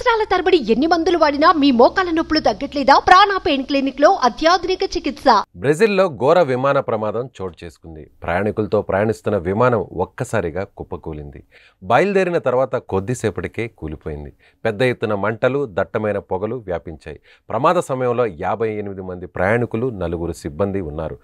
సంవత్సరాల తరబడి ఎన్ని మందులు వాడినా మీ మోకాల నొప్పులు తగ్గట్లేదా? ప్రాణ పెయిన్ క్లినిక్ లో అత్యాధునిక చికిత్స. బ్రెజిల్లో ఘోర విమాన ప్రమాదం చోటు చేసుకుంది. ప్రయాణికులతో ప్రయాణిస్తున్న విమానం ఒక్కసారిగా కుప్పకూలింది. బయలుదేరిన తర్వాత కొద్దిసేపటికే కూలిపోయింది. పెద్ద ఎత్తున మంటలు, దట్టమైన పొగలు వ్యాపించాయి. ప్రమాద సమయంలో 58 మంది ప్రయాణికులు, 4 సిబ్బంది ఉన్నారు.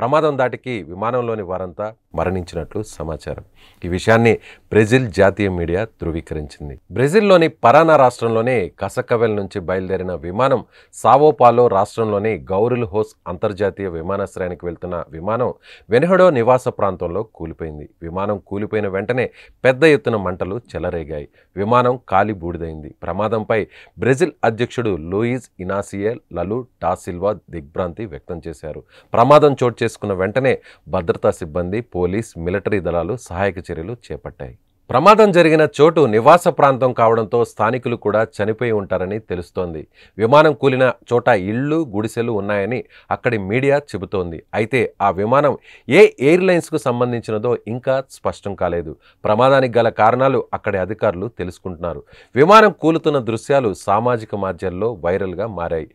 ప్రమాదం దాటికి విమానంలోని వారంతా మరణించినట్లు సమాచారం. ఈ విషయాన్ని బ్రెజిల్ జాతీయ మీడియా ధృవీకరించింది. బ్రెజిల్లోని పరానా రాష్ట్రంలోని కసకవెల్ నుంచి బయలుదేరిన విమానం సావోపాలో రాష్ట్రంలోని గౌరిల్ హోస్ అంతర్జాతీయ విమానాశ్రయానికి వెళ్తున్న విమానం వెనెహడో నివాస ప్రాంతంలో కూలిపోయింది. విమానం కూలిపోయిన వెంటనే పెద్ద ఎత్తున మంటలు చెలరేగాయి. విమానం కాలి బూడిదైంది. ప్రమాదంపై బ్రెజిల్ అధ్యక్షుడు లూయిజ్ ఇనాసియే లలు డా సిల్వా దిగ్భ్రాంతి వ్యక్తం చేశారు. ప్రమాదం చోటు చేసుకున్న వెంటనే భద్రతా సిబ్బంది, పోలీస్, మిలిటరీ దళాలు సహాయక చర్యలు చేపట్టాయి. ప్రమాదం జరిగిన చోటు నివాస ప్రాంతం కావడంతో స్థానికులు కూడా చనిపోయి ఉంటారని తెలుస్తోంది. విమానం కూలిన చోట ఇళ్లు, గుడిసెలు ఉన్నాయని అక్కడి మీడియా చెబుతోంది. అయితే ఆ విమానం ఏ ఎయిర్లైన్స్కు సంబంధించినదో ఇంకా స్పష్టం కాలేదు. ప్రమాదానికి గల కారణాలు అక్కడి అధికారులు తెలుసుకుంటున్నారు. విమానం కూలుతున్న దృశ్యాలు సామాజిక మాధ్యాల్లో వైరల్గా మారాయి.